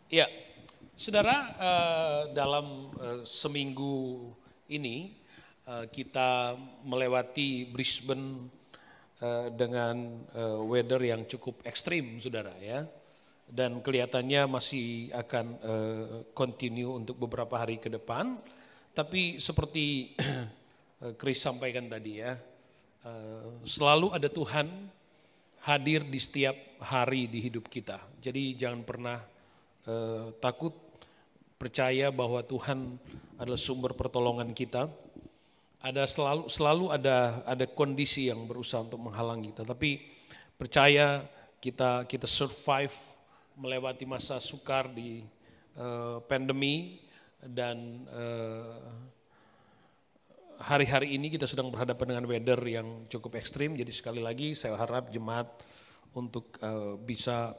Ya, saudara, dalam seminggu ini kita melewati Brisbane dengan weather yang cukup ekstrim, saudara ya. Dan kelihatannya masih akan continue untuk beberapa hari ke depan. Tapi seperti Chris sampaikan tadi ya, selalu ada Tuhan hadir di setiap hari di hidup kita. Jadi jangan pernah takut, percaya bahwa Tuhan adalah sumber pertolongan kita. Ada selalu ada kondisi yang berusaha untuk menghalangi kita, tapi percaya kita survive melewati masa sukar di pandemi, dan hari-hari ini kita sedang berhadapan dengan weather yang cukup ekstrim. Jadi sekali lagi saya harap jemaat untuk bisa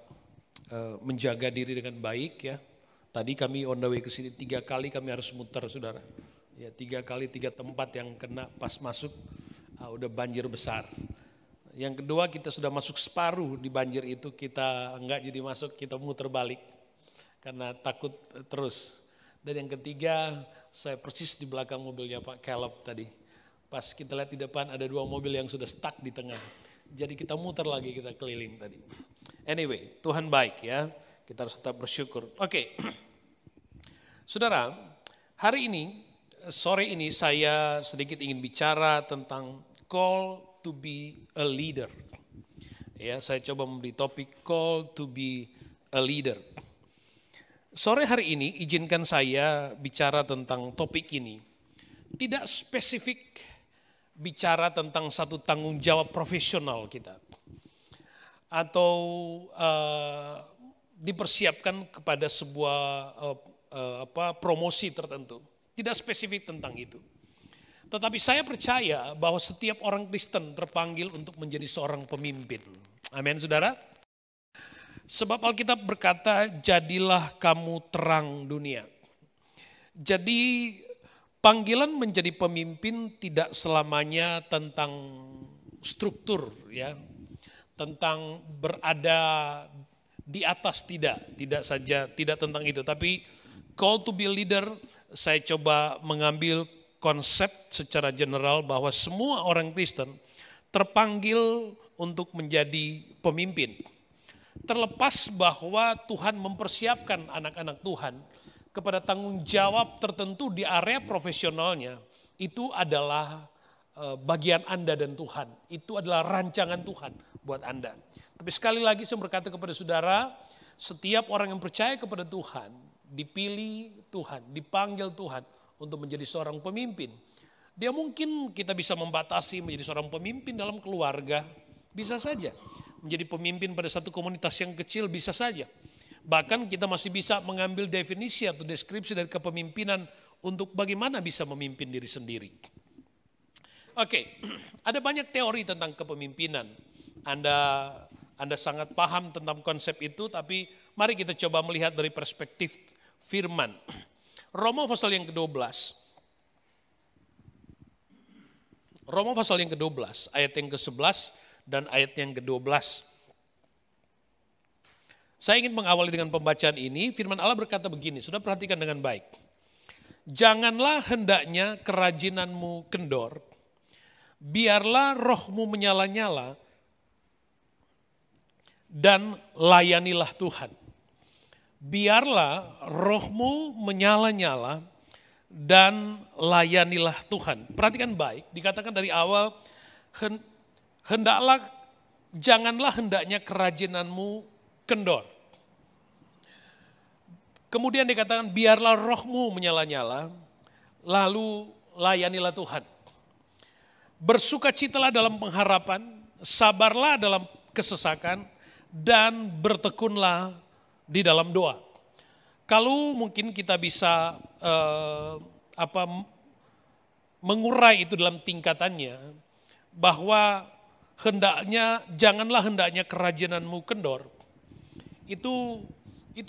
menjaga diri dengan baik ya. Tadi kami on the way ke sini 3 kali kami harus muter, saudara. Ya 3 kali 3 tempat yang kena pas masuk udah banjir besar. Yang kedua kita sudah masuk separuh di banjir itu, kita enggak jadi masuk, kita muter balik karena takut terus. Dan yang ketiga saya persis di belakang mobilnya Pak Caleb tadi. Pas kita lihat di depan ada 2 mobil yang sudah stuck di tengah. Jadi kita muter lagi, kita keliling tadi. Anyway, Tuhan baik ya, kita harus tetap bersyukur. Oke. Saudara, hari ini, sore ini saya sedikit ingin bicara tentang call to be a leader. Ya, saya coba memberi topik call to be a leader. Sore hari ini izinkan saya bicara tentang topik ini. Tidak spesifik bicara tentang satu tanggung jawab profesional kita. Atau dipersiapkan kepada sebuah promosi tertentu. Tidak spesifik tentang itu. Tetapi saya percaya bahwa setiap orang Kristen terpanggil untuk menjadi seorang pemimpin. Amin, saudara. Sebab Alkitab berkata, jadilah kamu terang dunia. Jadi panggilan menjadi pemimpin tidak selamanya tentang struktur ya. Tentang berada di atas, tidak saja, tidak tentang itu. Tapi call to be a leader, saya coba mengambil konsep secara general bahwa semua orang Kristen terpanggil untuk menjadi pemimpin. Terlepas bahwa Tuhan mempersiapkan anak-anak Tuhan kepada tanggung jawab tertentu di area profesionalnya, itu adalah bagian Anda dan Tuhan. Itu adalah rancangan Tuhan buat Anda. Tapi sekali lagi saya berkata kepada saudara, setiap orang yang percaya kepada Tuhan, dipilih Tuhan, dipanggil Tuhan untuk menjadi seorang pemimpin. Dia mungkin kita bisa membatasi menjadi seorang pemimpin dalam keluarga, bisa saja. Menjadi pemimpin pada satu komunitas yang kecil, bisa saja. Bahkan kita masih bisa mengambil definisi atau deskripsi dari kepemimpinan untuk bagaimana bisa memimpin diri sendiri. Oke, ada banyak teori tentang kepemimpinan. Anda sangat paham tentang konsep itu, tapi mari kita coba melihat dari perspektif firman. Roma pasal yang ke-12. Roma pasal yang ke-12, ayat yang ke-11 dan ayat yang ke-12. Saya ingin mengawali dengan pembacaan ini. Firman Allah berkata begini, sudah perhatikan dengan baik. Janganlah hendaknya kerajinanmu kendor, biarlah rohmu menyala-nyala dan layanilah Tuhan. Biarlah rohmu menyala-nyala dan layanilah Tuhan. Perhatikan baik, dikatakan dari awal, janganlah hendaknya kerajinanmu kendor. Kemudian dikatakan biarlah rohmu menyala-nyala, lalu layanilah Tuhan. Bersukacitalah dalam pengharapan, sabarlah dalam kesesakan, dan bertekunlah di dalam doa. Kalau mungkin kita bisa mengurai itu dalam tingkatannya, bahwa janganlah hendaknya kerajinanmu kendor. Itu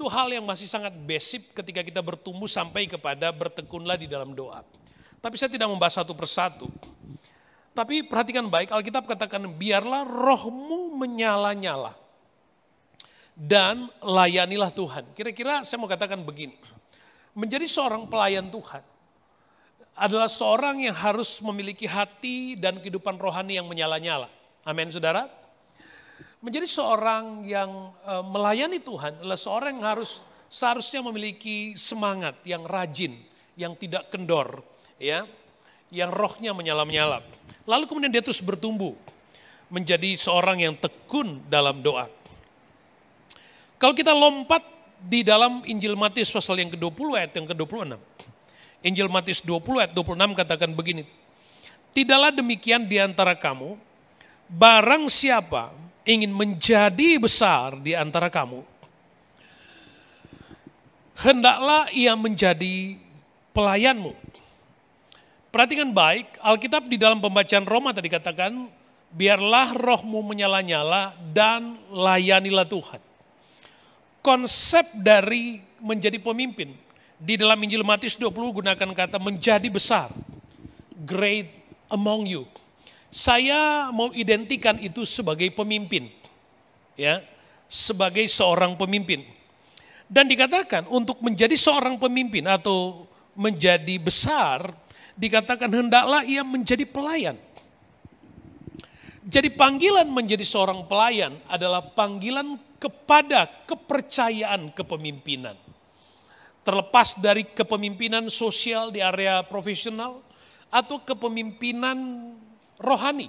hal yang masih sangat basic ketika kita bertumbuh sampai kepada bertekunlah di dalam doa. Tapi saya tidak membahas satu persatu. Tapi perhatikan baik, Alkitab katakan biarlah rohmu menyala-nyala dan layanilah Tuhan. Kira-kira saya mau katakan begini, menjadi seorang pelayan Tuhan adalah seorang yang harus memiliki hati dan kehidupan rohani yang menyala-nyala. Amin, saudara. Menjadi seorang yang melayani Tuhan adalah seorang yang seharusnya memiliki semangat yang rajin, yang tidak kendor, ya, yang rohnya menyala-nyala. Lalu kemudian dia terus bertumbuh menjadi seorang yang tekun dalam doa. Kalau kita lompat di dalam Injil Matius pasal yang ke-20 ayat yang ke-26. Injil Matius 20 ayat 26 katakan begini. Tidaklah demikian di antara kamu, barang siapa ingin menjadi besar di antara kamu, hendaklah ia menjadi pelayanmu. Perhatikan baik, Alkitab di dalam pembacaan Roma tadi katakan, biarlah rohmu menyala-nyala dan layanilah Tuhan. Konsep dari menjadi pemimpin di dalam Injil Matius 20 gunakan kata menjadi besar, great among you. Saya mau identikan itu sebagai pemimpin, ya, sebagai seorang pemimpin. Dan dikatakan untuk menjadi seorang pemimpin atau menjadi besar, dikatakan hendaklah ia menjadi pelayan. Jadi panggilan menjadi seorang pelayan adalah panggilan kepada kepercayaan kepemimpinan. Terlepas dari kepemimpinan sosial di area profesional atau kepemimpinan rohani.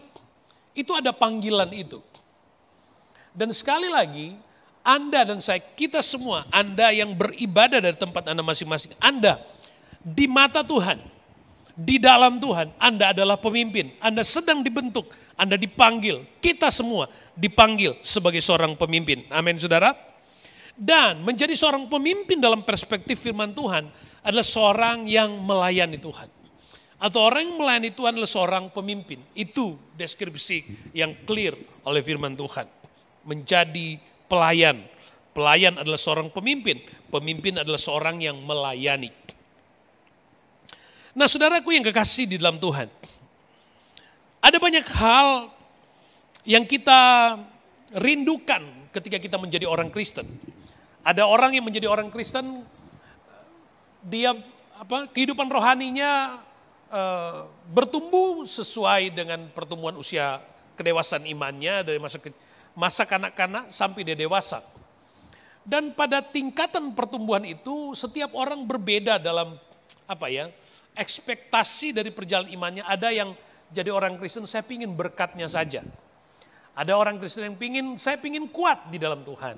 Itu ada panggilan itu. Dan sekali lagi, Anda dan saya, kita semua, Anda yang beribadah dari tempat Anda masing-masing, Anda di mata Tuhan, di dalam Tuhan, Anda adalah pemimpin. Anda sedang dibentuk, Anda dipanggil, kita semua dipanggil sebagai seorang pemimpin. Amin, saudara. Dan menjadi seorang pemimpin dalam perspektif firman Tuhan adalah seorang yang melayani Tuhan. Atau orang yang melayani Tuhan adalah seorang pemimpin. Itu deskripsi yang clear oleh firman Tuhan. Menjadi pelayan. Pelayan adalah seorang pemimpin. Pemimpin adalah seorang yang melayani. Nah, saudaraku yang kekasih di dalam Tuhan. Ada banyak hal yang kita rindukan ketika kita menjadi orang Kristen. Ada orang yang menjadi orang Kristen, dia kehidupan rohaninya bertumbuh sesuai dengan pertumbuhan usia kedewasaan imannya dari masa kanak-kanak sampai dia dewasa. Dan pada tingkatan pertumbuhan itu setiap orang berbeda dalam ekspektasi dari perjalanan imannya. Ada yang jadi orang Kristen, saya pingin berkatnya saja. Ada orang Kristen yang saya pingin kuat di dalam Tuhan.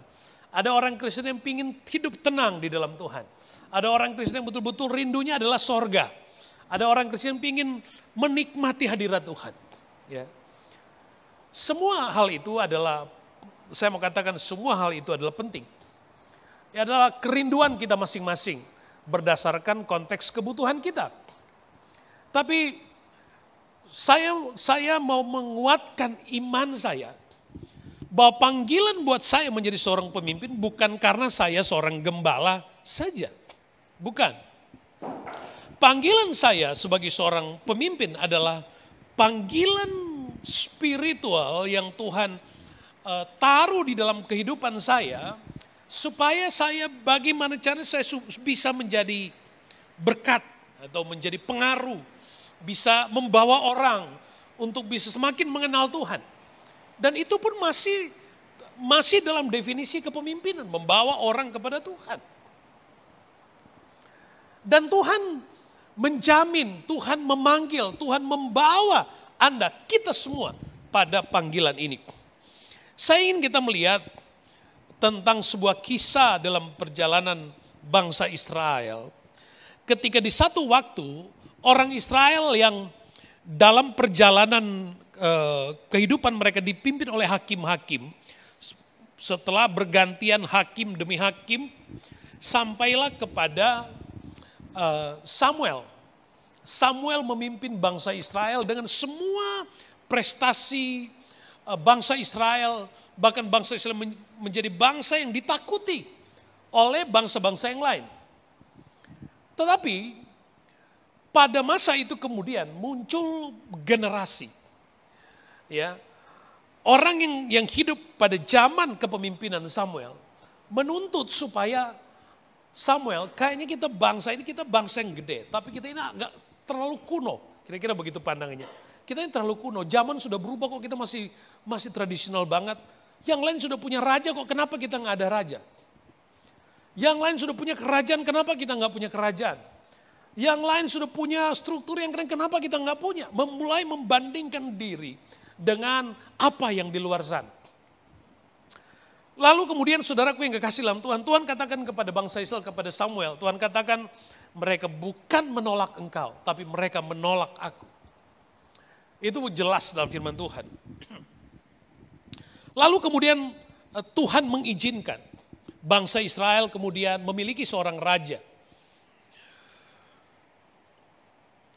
Ada orang Kristen yang pingin hidup tenang di dalam Tuhan. Ada orang Kristen yang betul-betul rindunya adalah sorga. Ada orang Kristen yang ingin menikmati hadirat Tuhan. Ya. Semua hal itu adalah, saya mau katakan semua hal itu adalah penting. Ya, adalah kerinduan kita masing-masing berdasarkan konteks kebutuhan kita. Tapi saya mau menguatkan iman saya bahwa panggilan buat saya menjadi seorang pemimpin bukan karena saya seorang gembala saja. Bukan. Panggilan saya sebagai seorang pemimpin adalah panggilan spiritual yang Tuhan taruh di dalam kehidupan saya, supaya saya bagaimana caranya saya bisa menjadi berkat atau menjadi pengaruh, bisa membawa orang untuk bisa semakin mengenal Tuhan. Dan itu pun masih dalam definisi kepemimpinan, membawa orang kepada Tuhan. Dan Tuhan menjamin, Tuhan memanggil, Tuhan membawa Anda, kita semua pada panggilan ini. Saya ingin kita melihat tentang sebuah kisah dalam perjalanan bangsa Israel. Ketika di satu waktu orang Israel yang dalam perjalanan kehidupan mereka dipimpin oleh hakim-hakim. Setelah bergantian hakim demi hakim, sampailah kepada Samuel. Samuel memimpin bangsa Israel dengan semua prestasi bangsa Israel, bahkan bangsa Israel menjadi bangsa yang ditakuti oleh bangsa-bangsa yang lain. Tetapi pada masa itu kemudian muncul generasi, ya, orang yang hidup pada zaman kepemimpinan Samuel menuntut supaya Samuel, kayaknya kita bangsa yang gede, tapi kita ini agak terlalu kuno. Kira-kira begitu pandangannya. Kita ini terlalu kuno, zaman sudah berubah kok kita masih tradisional banget. Yang lain sudah punya raja kok, kenapa kita nggak ada raja? Yang lain sudah punya kerajaan, kenapa kita nggak punya kerajaan? Yang lain sudah punya struktur yang keren, kenapa kita nggak punya? Mulai membandingkan diri dengan apa yang di luar sana. Lalu kemudian saudaraku yang kekasih dalam Tuhan, Tuhan katakan kepada bangsa Israel, kepada Samuel, Tuhan katakan mereka bukan menolak engkau, tapi mereka menolak aku. Itu jelas dalam firman Tuhan. Lalu kemudian Tuhan mengizinkan bangsa Israel kemudian memiliki seorang raja.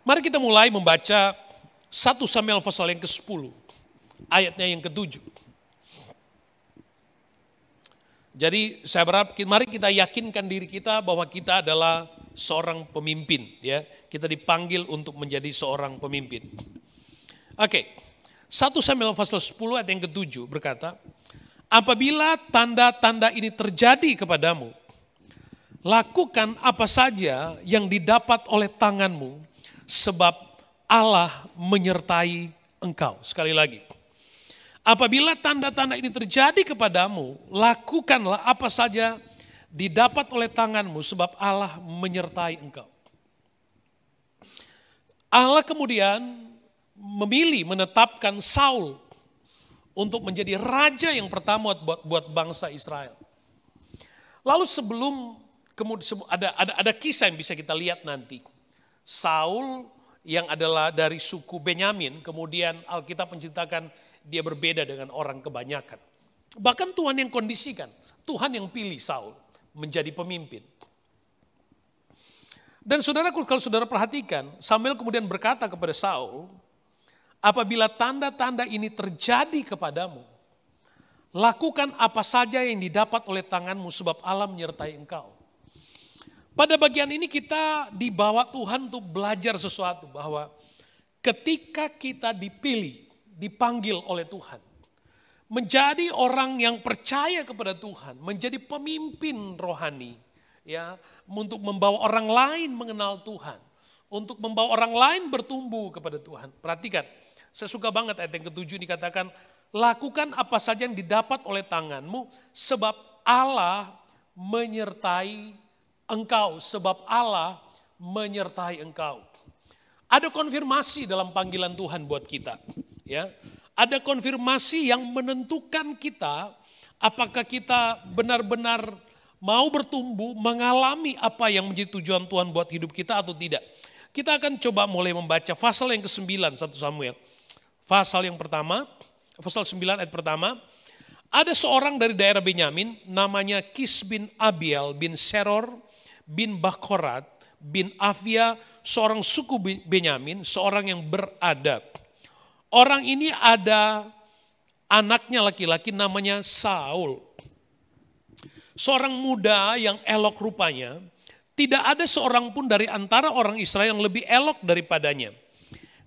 Mari kita mulai membaca 1 Samuel pasal yang ke-10, ayatnya yang ke-7. Jadi saya berharap mari kita yakinkan diri kita bahwa kita adalah seorang pemimpin, ya. Kita dipanggil untuk menjadi seorang pemimpin. Oke. 1 Samuel pasal 10 ayat yang ke-7 berkata, apabila tanda-tanda ini terjadi kepadamu, lakukan apa saja yang didapat oleh tanganmu, sebab Allah menyertai engkau. Sekali lagi. Apabila tanda-tanda ini terjadi kepadamu, lakukanlah apa saja didapat oleh tanganmu sebab Allah menyertai engkau. Allah kemudian menetapkan Saul untuk menjadi raja yang pertama buat bangsa Israel. Lalu ada kisah yang bisa kita lihat nanti. Saul yang adalah dari suku Benyamin, kemudian Alkitab menceritakan dia berbeda dengan orang kebanyakan. Bahkan Tuhan yang kondisikan, Tuhan yang pilih Saul menjadi pemimpin. Dan saudaraku, kalau saudara perhatikan, Samuel kemudian berkata kepada Saul, apabila tanda-tanda ini terjadi kepadamu, lakukan apa saja yang didapat oleh tanganmu sebab Allah menyertai engkau. Pada bagian ini kita dibawa Tuhan untuk belajar sesuatu bahwa ketika kita dipanggil oleh Tuhan, menjadi orang yang percaya kepada Tuhan, menjadi pemimpin rohani, ya, untuk membawa orang lain mengenal Tuhan, untuk membawa orang lain bertumbuh kepada Tuhan. Perhatikan, saya suka banget ayat yang ke-7 dikatakan, lakukan apa saja yang didapat oleh tanganmu, sebab Allah menyertai engkau, sebab Allah menyertai engkau. Ada konfirmasi dalam panggilan Tuhan buat kita, ya. Ada konfirmasi yang menentukan kita apakah kita benar-benar mau bertumbuh, mengalami apa yang menjadi tujuan Tuhan buat hidup kita atau tidak. Kita akan coba mulai membaca pasal yang ke-9 1 Samuel. Pasal yang pertama, pasal 9 ayat pertama. Ada seorang dari daerah Benyamin namanya Kis bin Abiel bin Seror bin Bakorat bin Afia, seorang suku Benyamin, seorang yang beradab. Orang ini ada anaknya laki-laki namanya Saul. Seorang muda yang elok rupanya, tidak ada seorang pun dari antara orang Israel yang lebih elok daripadanya.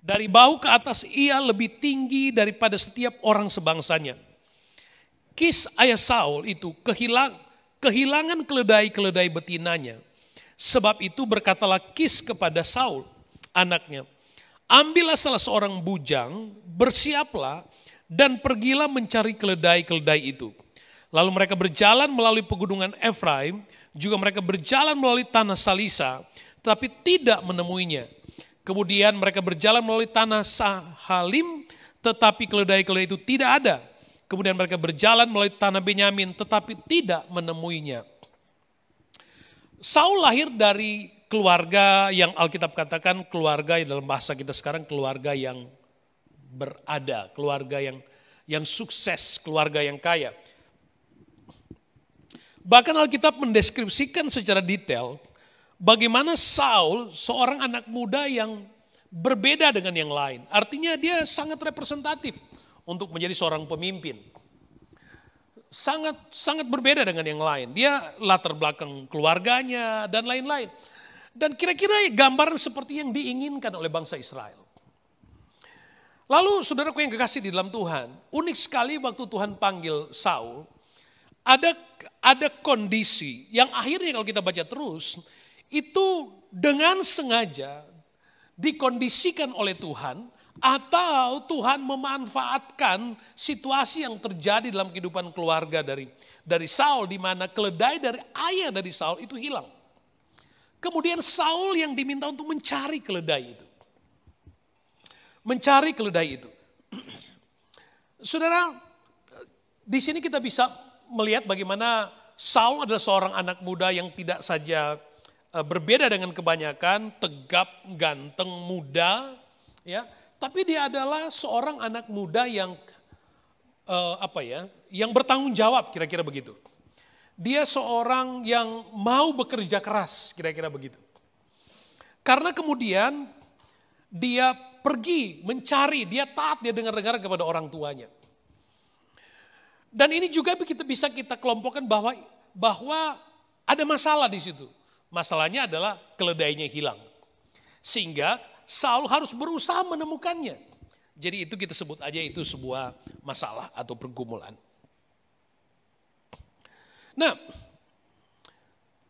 Dari bahu ke atas ia lebih tinggi daripada setiap orang sebangsanya. Kis ayah Saul itu kehilangan keledai-keledai betinanya. Sebab itu berkatalah Kis kepada Saul, anaknya, ambillah salah seorang bujang, bersiaplah dan pergilah mencari keledai-keledai itu. Lalu mereka berjalan melalui pegunungan Efraim, juga mereka berjalan melalui tanah Salisa, tapi tidak menemuinya. Kemudian mereka berjalan melalui tanah Sahalim, tetapi keledai-keledai itu tidak ada. Kemudian mereka berjalan melalui tanah Benyamin, tetapi tidak menemuinya. Saul lahir dari keluarga yang Alkitab katakan keluarga dalam bahasa kita sekarang keluarga yang berada, keluarga yang sukses, keluarga yang kaya. Bahkan Alkitab mendeskripsikan secara detail bagaimana Saul seorang anak muda yang berbeda dengan yang lain. Artinya dia sangat representatif untuk menjadi seorang pemimpin. Sangat berbeda dengan yang lain. Dia latar belakang keluarganya dan lain-lain. Dan kira-kira gambaran seperti yang diinginkan oleh bangsa Israel. Lalu saudaraku yang kekasih di dalam Tuhan, unik sekali waktu Tuhan panggil Saul, ada ada kondisi yang akhirnya kalau kita baca terus, itu dengan sengaja dikondisikan oleh Tuhan, atau Tuhan memanfaatkan situasi yang terjadi dalam kehidupan keluarga dari Saul, di mana keledai dari ayah dari Saul itu hilang. Kemudian Saul yang diminta untuk mencari keledai itu. Mencari keledai itu. Saudara, di sini kita bisa melihat bagaimana Saul adalah seorang anak muda yang tidak saja berbeda dengan kebanyakan, tegap, ganteng, muda, ya. Tapi dia adalah seorang anak muda yang yang bertanggung jawab, kira-kira begitu. Dia seorang yang mau bekerja keras, kira-kira begitu. Karena kemudian dia pergi mencari, dia taat, dia dengar-dengar kepada orang tuanya. Dan ini juga bisa kita kelompokkan bahwa ada masalah di situ. Masalahnya adalah keledainya hilang. Sehingga Saul harus berusaha menemukannya. Jadi itu kita sebut aja itu sebuah masalah atau pergumulan. Nah,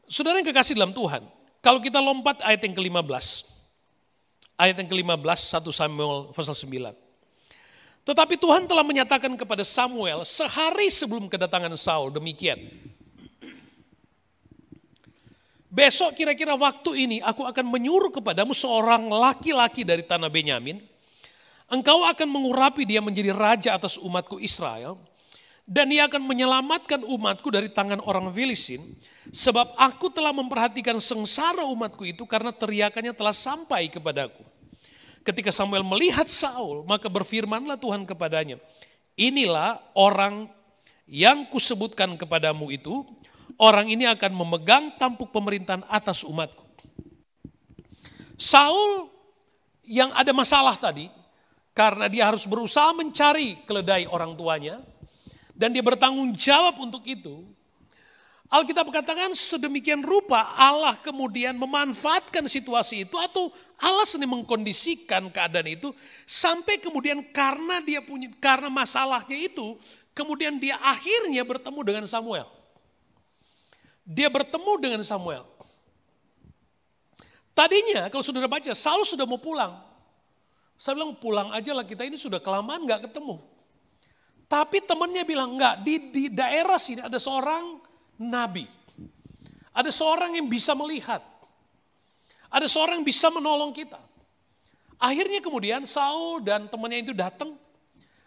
saudara yang kekasih dalam Tuhan, kalau kita lompat ayat yang ke-15. Ayat yang ke-15, 1 Samuel pasal 9. Tetapi Tuhan telah menyatakan kepada Samuel sehari sebelum kedatangan Saul demikian. Besok kira-kira waktu ini aku akan menyuruh kepadamu seorang laki-laki dari tanah Benyamin. Engkau akan mengurapi dia menjadi raja atas umatku Israel. Dan dia akan menyelamatkan umatku dari tangan orang Filistin. Sebab aku telah memperhatikan sengsara umatku itu karena teriakannya telah sampai kepadaku. Ketika Samuel melihat Saul, maka berfirmanlah Tuhan kepadanya. Inilah orang yang kusebutkan kepadamu itu. Orang ini akan memegang tampuk pemerintahan atas umatku. Saul yang ada masalah tadi, karena dia harus berusaha mencari keledai orang tuanya, dan dia bertanggung jawab untuk itu. Alkitab katakan sedemikian rupa Allah kemudian memanfaatkan situasi itu, atau Allah sendiri mengkondisikan keadaan itu, sampai kemudian karena masalahnya itu, kemudian dia akhirnya bertemu dengan Samuel. Dia bertemu dengan Samuel. Tadinya kalau saudara baca, Saul sudah mau pulang. Saya bilang pulang aja lah, kita ini sudah kelamaan gak ketemu. Tapi temannya bilang enggak, di daerah sini ada seorang nabi. Ada seorang yang bisa melihat. Ada seorang yang bisa menolong kita. Akhirnya kemudian Saul dan temannya itu datang.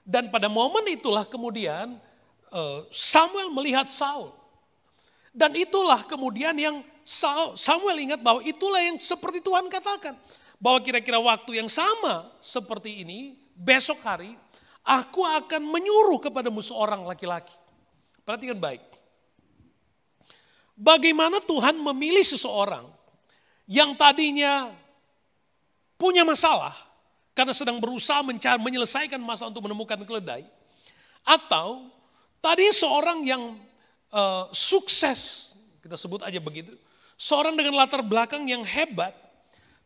Dan pada momen itulah kemudian Samuel melihat Saul. Dan itulah kemudian yang Samuel ingat bahwa itulah yang seperti Tuhan katakan. Bahwa kira-kira waktu yang sama seperti ini, besok hari, aku akan menyuruh kepadamu seorang laki-laki. Perhatikan baik. Bagaimana Tuhan memilih seseorang yang tadinya punya masalah, karena sedang berusaha menyelesaikan masalah untuk menemukan keledai. Atau tadi seorang yang sukses, kita sebut aja begitu. Seorang dengan latar belakang yang hebat,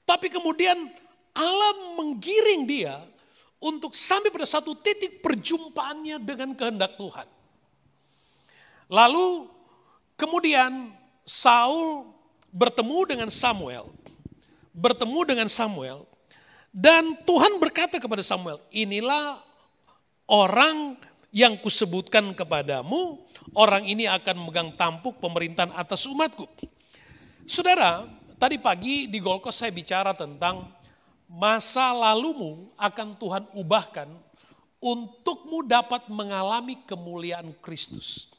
tapi kemudian Allah menggiring dia untuk sampai pada satu titik perjumpaannya dengan kehendak Tuhan. Lalu kemudian Saul bertemu dengan Samuel. Dan Tuhan berkata kepada Samuel, inilah orang yang kusebutkan kepadamu, orang ini akan memegang tampuk pemerintahan atas umatku. Saudara, tadi pagi di Golkos saya bicara tentang masa lalumu akan Tuhan ubahkan untukmu dapat mengalami kemuliaan Kristus.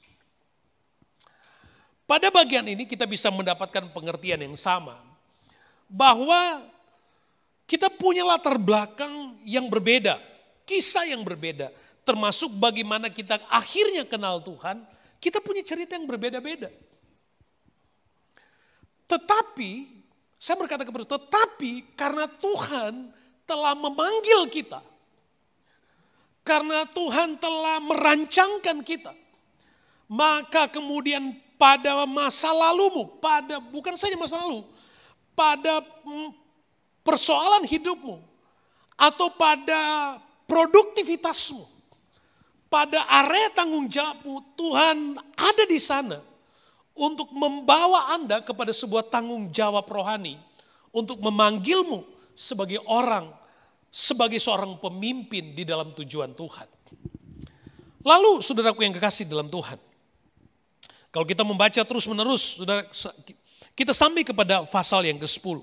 Pada bagian ini kita bisa mendapatkan pengertian yang sama. Bahwa kita punya latar belakang yang berbeda, kisah yang berbeda. Termasuk bagaimana kita akhirnya kenal Tuhan, kita punya cerita yang berbeda-beda. Tetapi, saya berkata kepada tetapi karena Tuhan telah memanggil kita, karena Tuhan telah merancangkan kita, maka kemudian pada masa lalumu, bukan saja masa lalu, pada persoalan hidupmu, atau pada produktivitasmu, pada area tanggung jawabmu, Tuhan ada di sana untuk membawa Anda kepada sebuah tanggung jawab rohani, untuk memanggilmu sebagai seorang pemimpin di dalam tujuan Tuhan. Lalu saudaraku yang kekasih dalam Tuhan, kalau kita membaca terus menerus, saudara, kita sampai kepada pasal yang ke-10.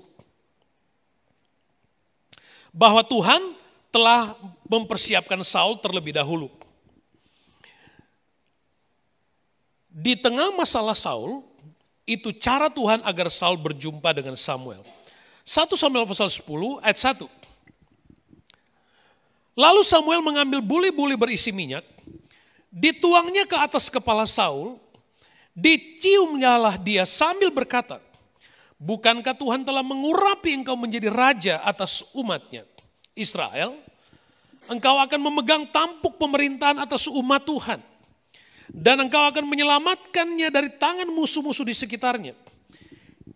Bahwa Tuhan telah mempersiapkan Saul terlebih dahulu. Di tengah masalah Saul, itu cara Tuhan agar Saul berjumpa dengan Samuel. 1 Samuel pasal 10 ayat 1. Lalu Samuel mengambil buli-buli berisi minyak, dituangnya ke atas kepala Saul, diciumnyalah dia sambil berkata, bukankah Tuhan telah mengurapi engkau menjadi raja atas umatnya, Israel? Engkau akan memegang tampuk pemerintahan atas umat Tuhan. Dan engkau akan menyelamatkannya dari tangan musuh-musuh di sekitarnya.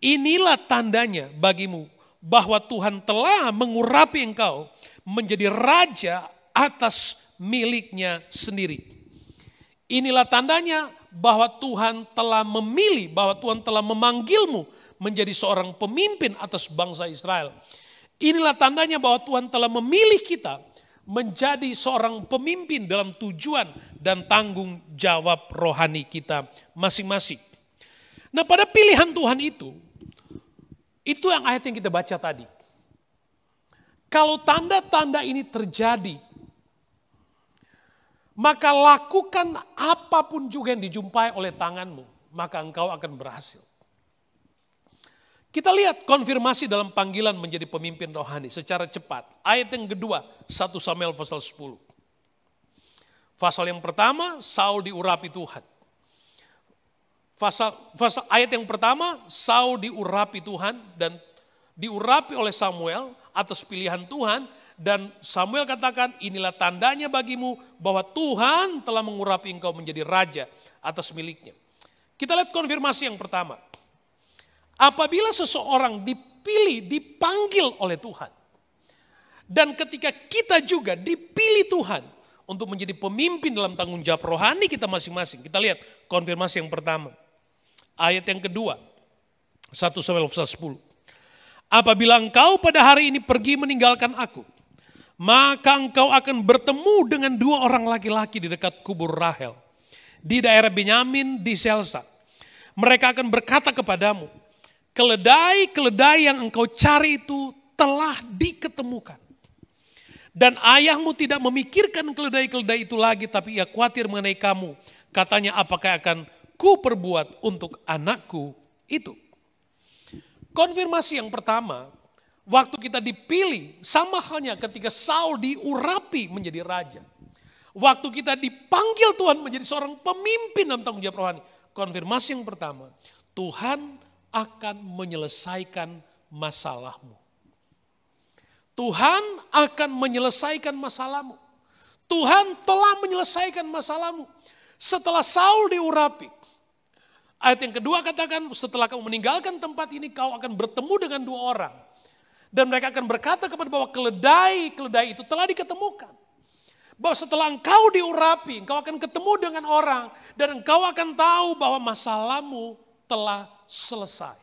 Inilah tandanya bagimu bahwa Tuhan telah mengurapi engkau menjadi raja atas miliknya sendiri. Inilah tandanya bahwa Tuhan telah memilih, bahwa Tuhan telah memanggilmu menjadi seorang pemimpin atas bangsa Israel. Inilah tandanya bahwa Tuhan telah memilih kita menjadi seorang pemimpin dalam tujuan dan tanggung jawab rohani kita masing-masing. Nah, pada pilihan Tuhan itu yang ayat yang kita baca tadi. Kalau tanda-tanda ini terjadi, maka lakukan apapun juga yang dijumpai oleh tanganmu, maka engkau akan berhasil. Kita lihat konfirmasi dalam panggilan menjadi pemimpin rohani secara cepat. Ayat yang kedua, 1 Samuel pasal 10. Pasal yang pertama, Saul diurapi Tuhan. Ayat yang pertama, Saul diurapi Tuhan dan diurapi oleh Samuel atas pilihan Tuhan. Dan Samuel katakan, inilah tandanya bagimu bahwa Tuhan telah mengurapi engkau menjadi raja atas miliknya. Kita lihat konfirmasi yang pertama. Apabila seseorang dipilih, dipanggil oleh Tuhan. Dan ketika kita juga dipilih Tuhan untuk menjadi pemimpin dalam tanggung jawab rohani kita masing-masing. Kita lihat konfirmasi yang pertama. Ayat yang kedua, 1 Samuel 10. Apabila engkau pada hari ini pergi meninggalkan aku, maka engkau akan bertemu dengan 2 orang laki-laki di dekat kubur Rahel, di daerah Benyamin di Selsa. Mereka akan berkata kepadamu, keledai-keledai yang engkau cari itu telah diketemukan. Dan ayahmu tidak memikirkan keledai-keledai itu lagi, tapi ia khawatir mengenai kamu. Katanya, apakah akan ku perbuat untuk anakku itu? Konfirmasi yang pertama, waktu kita dipilih, sama halnya ketika Saul diurapi menjadi raja. Waktu kita dipanggil Tuhan menjadi seorang pemimpin dalam tanggung jawab rohani. Konfirmasi yang pertama, Tuhan akan menyelesaikan masalahmu. Tuhan akan menyelesaikan masalahmu. Tuhan telah menyelesaikan masalahmu. Setelah Saul diurapi, ayat yang kedua katakan, setelah kamu meninggalkan tempat ini, kau akan bertemu dengan 2 orang. Dan mereka akan berkata kepada bahwa keledai itu telah diketemukan. Bahwa setelah engkau diurapi, engkau akan ketemu dengan orang. Dan engkau akan tahu bahwa masalahmu telah selesai.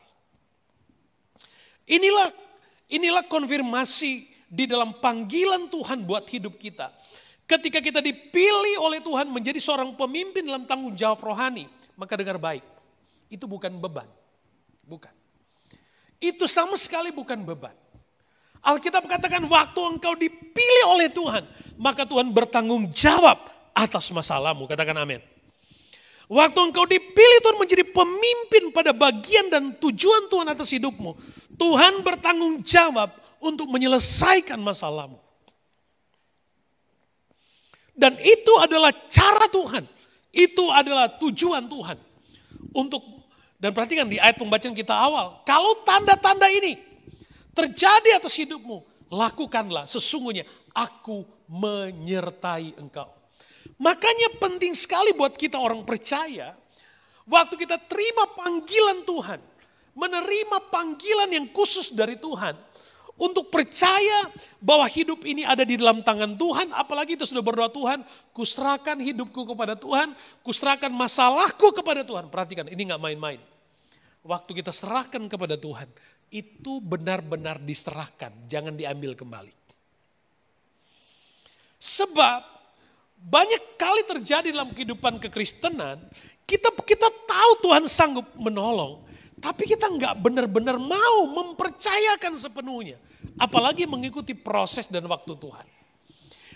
Inilah konfirmasi di dalam panggilan Tuhan buat hidup kita. Ketika kita dipilih oleh Tuhan menjadi seorang pemimpin dalam tanggung jawab rohani, maka dengar baik, itu bukan beban. Bukan. Itu sama sekali bukan beban. Alkitab katakan waktu engkau dipilih oleh Tuhan, maka Tuhan bertanggung jawab atas masalahmu. Katakan amin. Waktu engkau dipilih Tuhan menjadi pemimpin pada bagian dan tujuan Tuhan atas hidupmu, Tuhan bertanggung jawab untuk menyelesaikan masalahmu. Dan itu adalah cara Tuhan. Itu adalah tujuan Tuhan. Dan perhatikan di ayat pembacaan kita awal, kalau tanda-tanda ini terjadi atas hidupmu, lakukanlah, sesungguhnya aku menyertai engkau. Makanya penting sekali buat kita orang percaya, waktu kita terima panggilan Tuhan, menerima panggilan yang khusus dari Tuhan, untuk percaya bahwa hidup ini ada di dalam tangan Tuhan, apalagi itu sudah berdoa, Tuhan, kuserahkan hidupku kepada Tuhan, kuserahkan masalahku kepada Tuhan. Perhatikan, ini gak main-main. Waktu kita serahkan kepada Tuhan, itu benar-benar diserahkan, jangan diambil kembali. Sebab banyak kali terjadi dalam kehidupan kekristenan, kita tahu Tuhan sanggup menolong, tapi kita nggak benar-benar mau mempercayakan sepenuhnya. Apalagi mengikuti proses dan waktu Tuhan.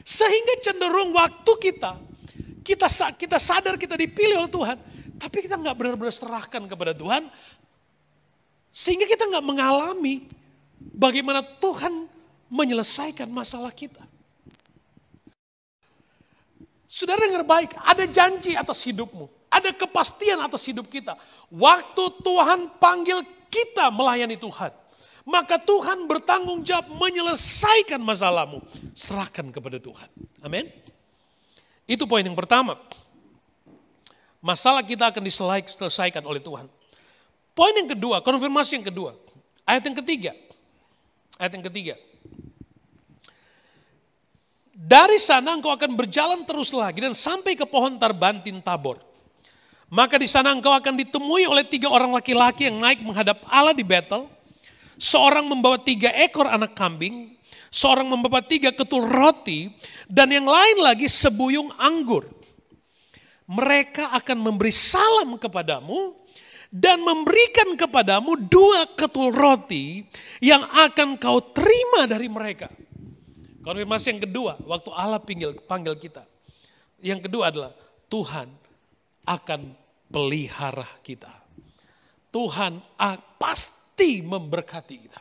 Sehingga cenderung waktu kita sadar kita dipilih oleh Tuhan, tapi kita nggak benar-benar serahkan kepada Tuhan. Sehingga kita nggak mengalami bagaimana Tuhan menyelesaikan masalah kita. Saudara dengar baik, ada janji atas hidupmu. Ada kepastian atas hidup kita. Waktu Tuhan panggil kita melayani Tuhan, maka Tuhan bertanggung jawab menyelesaikan masalahmu. Serahkan kepada Tuhan. Amin. Itu poin yang pertama. Masalah kita akan diselesaikan oleh Tuhan. Poin yang kedua, konfirmasi yang kedua. Ayat yang ketiga. Ayat yang ketiga. Dari sana engkau akan berjalan terus lagi dan sampai ke pohon tarbantin Tabor. Maka di sana engkau akan ditemui oleh 3 orang laki-laki yang naik menghadap Allah di Betel. Seorang membawa 3 ekor anak kambing, seorang membawa 3 ketul roti, dan yang lain lagi sebuyung anggur. Mereka akan memberi salam kepadamu dan memberikan kepadamu 2 ketul roti yang akan kau terima dari mereka. Konfirmasi yang kedua, waktu Allah panggil kita. Yang kedua adalah Tuhan akan pelihara kita. Tuhan pasti memberkati kita.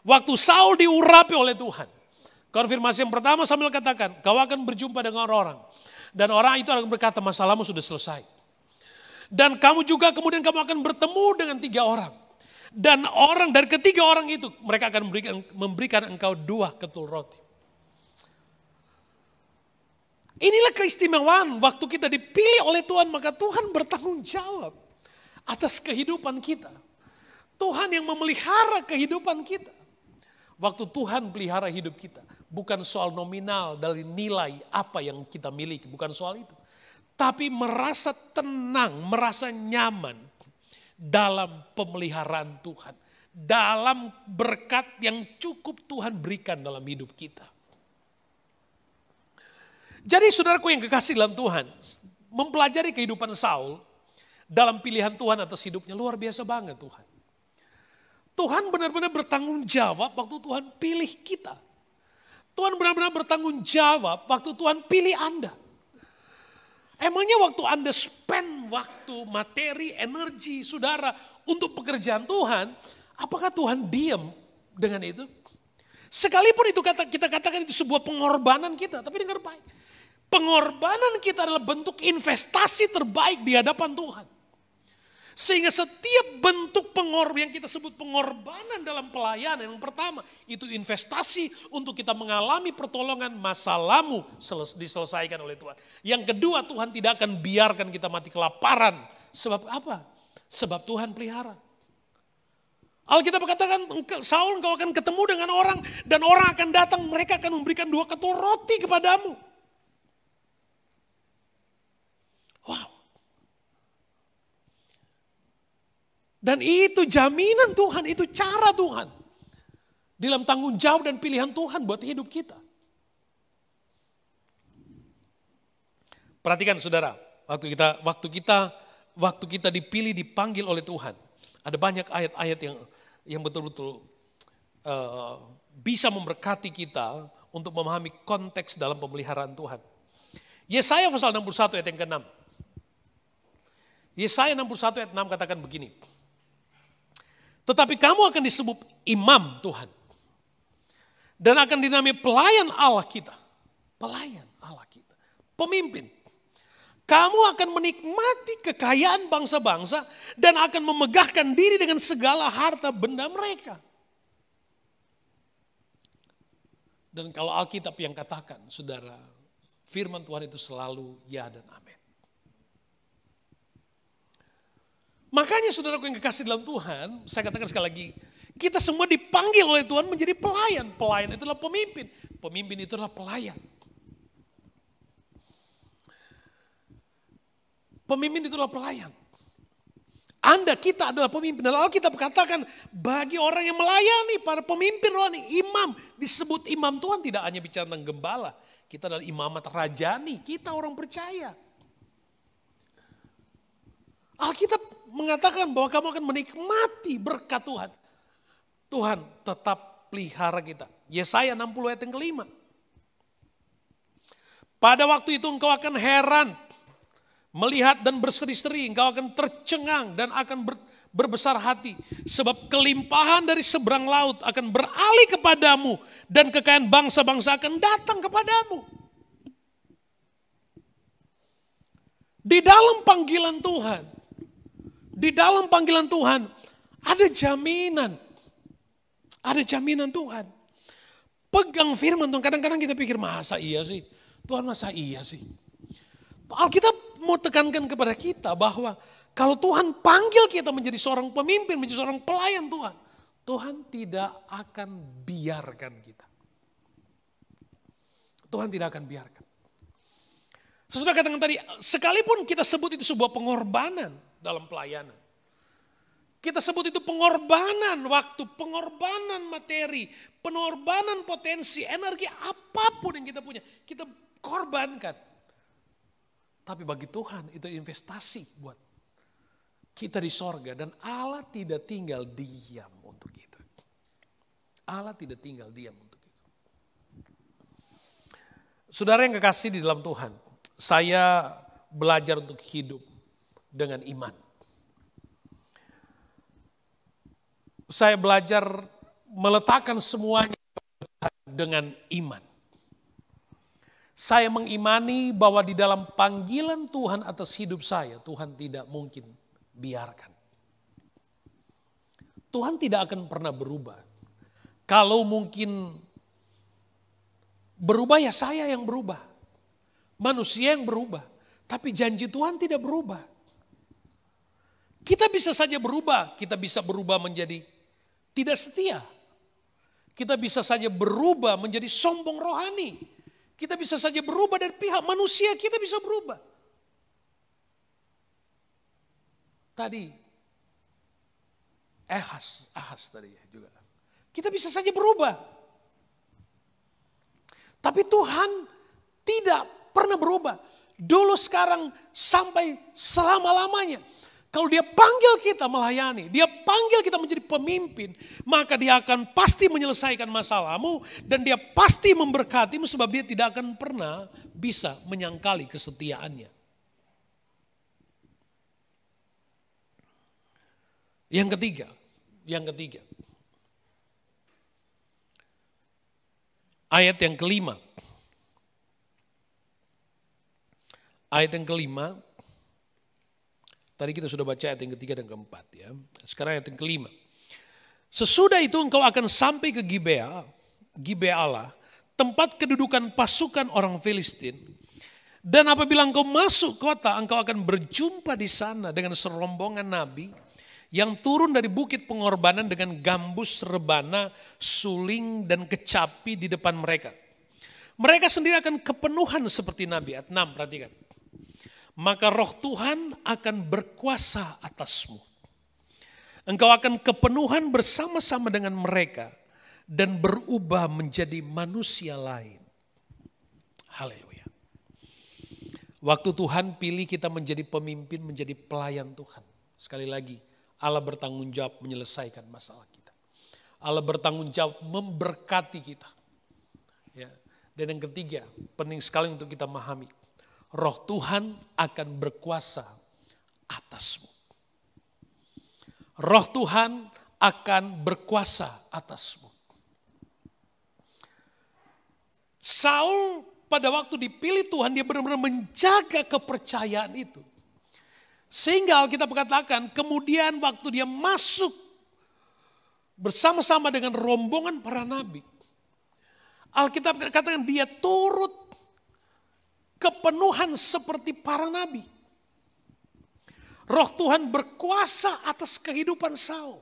Waktu Saul diurapi oleh Tuhan. Konfirmasi yang pertama Samuel katakan, kau akan berjumpa dengan orang. Dan orang itu akan berkata, masalahmu sudah selesai. Dan kamu juga kemudian kamu akan bertemu dengan 3 orang. Dan orang dari ketiga orang itu, mereka akan memberikan engkau 2 ketul roti. Inilah keistimewaan waktu kita dipilih oleh Tuhan, maka Tuhan bertanggung jawab atas kehidupan kita. Tuhan yang memelihara kehidupan kita. Waktu Tuhan pelihara hidup kita, bukan soal nominal dari nilai apa yang kita miliki, bukan soal itu. Tapi merasa tenang, merasa nyaman dalam pemeliharaan Tuhan. Dalam berkat yang cukup Tuhan berikan dalam hidup kita. Jadi saudaraku yang kekasih dalam Tuhan, mempelajari kehidupan Saul dalam pilihan Tuhan atas hidupnya luar biasa banget Tuhan. Tuhan benar-benar bertanggung jawab waktu Tuhan pilih kita. Tuhan benar-benar bertanggung jawab waktu Tuhan pilih Anda. Emangnya waktu Anda spend waktu, materi, energi saudara untuk pekerjaan Tuhan, apakah Tuhan diam dengan itu? Sekalipun itu kita katakan itu sebuah pengorbanan kita, tapi dengar baik. Pengorbanan kita adalah bentuk investasi terbaik di hadapan Tuhan. Sehingga setiap bentuk yang kita sebut pengorbanan dalam pelayanan, yang pertama itu investasi untuk kita mengalami pertolongan, masalahmu diselesaikan oleh Tuhan. Yang kedua, Tuhan tidak akan biarkan kita mati kelaparan. Sebab apa? Sebab Tuhan pelihara. Alkitab katakan, Saul engkau akan ketemu dengan orang dan orang akan datang, mereka akan memberikan 2 ketul roti kepadamu. Wow. Dan itu jaminan Tuhan, itu cara Tuhan. Dalam tanggung jawab dan pilihan Tuhan buat hidup kita. Perhatikan saudara, waktu kita dipilih, dipanggil oleh Tuhan. Ada banyak ayat-ayat yang betul-betul bisa memberkati kita untuk memahami konteks dalam pemeliharaan Tuhan. Yesaya pasal 61 ayat yang ke-6. Yesaya 61 ayat 6 katakan begini. Tetapi kamu akan disebut imam Tuhan. Dan akan dinamai pelayan Allah kita. Pelayan Allah kita. Pemimpin. Kamu akan menikmati kekayaan bangsa-bangsa dan akan memegahkan diri dengan segala harta benda mereka. Dan kalau Alkitab yang katakan, saudara, firman Tuhan itu selalu ya dan amin. Makanya saudaraku yang kekasih dalam Tuhan, saya katakan sekali lagi, Kita semua dipanggil oleh Tuhan menjadi pelayan. Pelayan itulah pemimpin. Pemimpin itulah pelayan. Pemimpin itulah pelayan. Anda, kita adalah pemimpin. Dalam Alkitab katakan bagi orang yang melayani, para pemimpin rohani, imam. Disebut imam, Tuhan tidak hanya bicara tentang gembala. Kita adalah imamat rajani, kita orang percaya. Alkitab mengatakan bahwa kamu akan menikmati berkat Tuhan. Tuhan tetap pelihara kita. Yesaya 60 ayat yang kelima. Pada waktu itu engkau akan heran, melihat dan berseri-seri, engkau akan tercengang dan akan berbesar hati. Sebab kelimpahan dari seberang laut akan beralih kepadamu dan kekayaan bangsa-bangsa akan datang kepadamu. Di dalam panggilan Tuhan, ada jaminan. Ada jaminan Tuhan. Pegang firman Tuhan. Kadang-kadang kita pikir masa iya sih? Tuhan masa iya sih? Alkitab mau tekankan kepada kita bahwa kalau Tuhan panggil kita menjadi seorang pemimpin, menjadi seorang pelayan Tuhan. Tuhan tidak akan biarkan kita. Tuhan tidak akan biarkan. Sesudah katakan tadi, sekalipun kita sebut itu sebuah pengorbanan dalam pelayanan. Kita sebut itu pengorbanan waktu, pengorbanan materi, pengorbanan potensi, energi, apapun yang kita punya. Kita korbankan. Tapi bagi Tuhan itu investasi buat kita di sorga. Dan Allah tidak tinggal diam untuk itu. Allah tidak tinggal diam untuk itu. Saudara yang kekasih di dalam Tuhan, saya belajar untuk hidup dengan iman. Saya belajar meletakkan semuanya dengan iman. Saya mengimani bahwa di dalam panggilan Tuhan atas hidup saya, Tuhan tidak mungkin biarkan. Tuhan tidak akan pernah berubah. Kalau mungkin berubah ya saya yang berubah. Manusia yang berubah. Tapi janji Tuhan tidak berubah. Kita bisa saja berubah. Kita bisa berubah menjadi tidak setia. Kita bisa saja berubah menjadi sombong rohani. Kita bisa saja berubah dari pihak manusia, kita bisa berubah. Tadi, Ahas tadi juga. Kita bisa saja berubah. Tapi Tuhan tidak pernah berubah. Dulu, sekarang, sampai selama-lamanya. Kalau dia panggil kita melayani, dia panggil kita menjadi pemimpin, maka dia akan pasti menyelesaikan masalahmu dan dia pasti memberkatimu sebab dia tidak akan pernah bisa menyangkali kesetiaannya. Yang ketiga. Ayat yang kelima. Tadi kita sudah baca ayat yang ketiga dan keempat ya. Sekarang ayat yang kelima. Sesudah itu engkau akan sampai ke Gibea Allah, tempat kedudukan pasukan orang Filistin. Dan apabila engkau masuk kota, engkau akan berjumpa di sana dengan serombongan nabi yang turun dari bukit pengorbanan dengan gambus, rebana, suling dan kecapi di depan mereka. Mereka sendiri akan kepenuhan seperti nabi. Ayat 6, perhatikan. Maka roh Tuhan akan berkuasa atasmu. Engkau akan kepenuhan bersama-sama dengan mereka dan berubah menjadi manusia lain. Haleluya. Waktu Tuhan pilih kita menjadi pemimpin, menjadi pelayan Tuhan. Sekali lagi, Allah bertanggung jawab menyelesaikan masalah kita. Allah bertanggung jawab memberkati kita. Ya. Dan yang ketiga, penting sekali untuk kita memahami. Roh Tuhan akan berkuasa atasmu. Roh Tuhan akan berkuasa atasmu. Saul pada waktu dipilih Tuhan, dia benar-benar menjaga kepercayaan itu. Sehingga Alkitab katakan, kemudian waktu dia masuk bersama-sama dengan rombongan para nabi. Alkitab katakan dia turut kepenuhan seperti para nabi. Roh Tuhan berkuasa atas kehidupan Saul.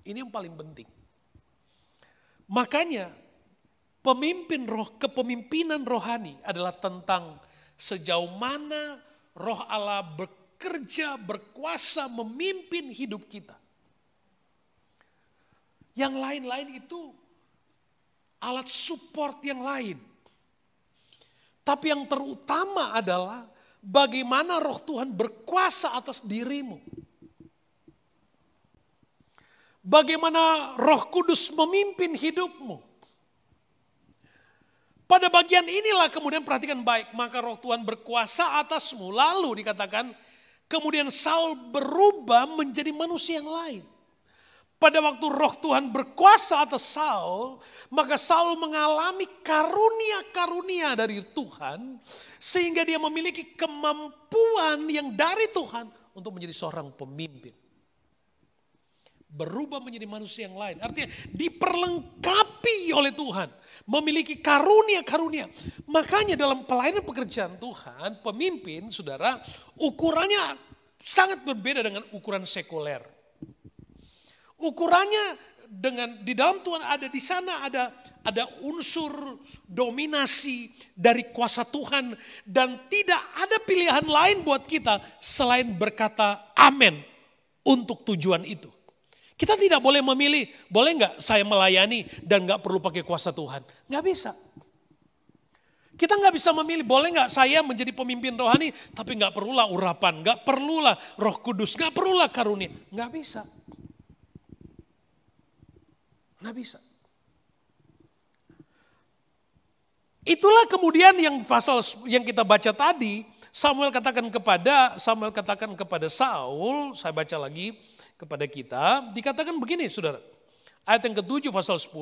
Ini yang paling penting. Makanya kepemimpinan rohani adalah tentang sejauh mana Roh Allah bekerja, berkuasa, memimpin hidup kita. Yang lain-lain itu alat support yang lain. Tapi yang terutama adalah bagaimana Roh Tuhan berkuasa atas dirimu. Bagaimana Roh Kudus memimpin hidupmu. Pada bagian inilah kemudian perhatikan baik, maka Roh Tuhan berkuasa atasmu. Lalu dikatakan kemudian Saul berubah menjadi manusia yang lain. Pada waktu Roh Tuhan berkuasa atas Saul, maka Saul mengalami karunia-karunia dari Tuhan sehingga dia memiliki kemampuan yang dari Tuhan untuk menjadi seorang pemimpin. Berubah menjadi manusia yang lain. Artinya diperlengkapi oleh Tuhan. Memiliki karunia-karunia. Makanya dalam pelayanan pekerjaan Tuhan, pemimpin, saudara, ukurannya sangat berbeda dengan ukuran sekuler. Ukurannya di dalam Tuhan ada di sana ada unsur dominasi dari kuasa Tuhan. Dan tidak ada pilihan lain buat kita selain berkata amin untuk tujuan itu. Kita tidak boleh memilih, boleh nggak saya melayani dan nggak perlu pakai kuasa Tuhan? Nggak bisa. Kita nggak bisa memilih, boleh nggak saya menjadi pemimpin rohani, tapi nggak perlulah urapan, nggak perlulah Roh Kudus, nggak perlulah karunia. Nggak bisa. Nggak bisa. Itulah kemudian yang pasal yang kita baca tadi, Samuel katakan kepada Saul, saya baca lagi, kepada kita, dikatakan begini saudara. Ayat yang ke-7 pasal 10.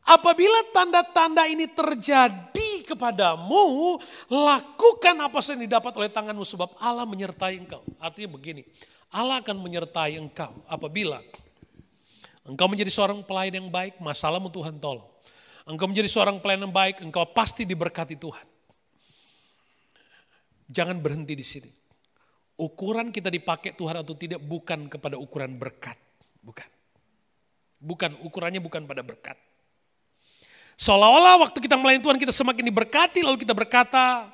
Apabila tanda-tanda ini terjadi kepadamu, lakukan apa yang didapat oleh tanganmu sebab Allah menyertai engkau. Artinya begini, Allah akan menyertai engkau apabila engkau menjadi seorang pelayan yang baik, masalahmu Tuhan tolong. Engkau menjadi seorang pelayan yang baik, engkau pasti diberkati Tuhan. Jangan berhenti di sini. Ukuran kita dipakai Tuhan atau tidak bukan kepada ukuran berkat. Bukan, ukurannya bukan pada berkat. Seolah-olah waktu kita melayani Tuhan kita semakin diberkati, lalu kita berkata,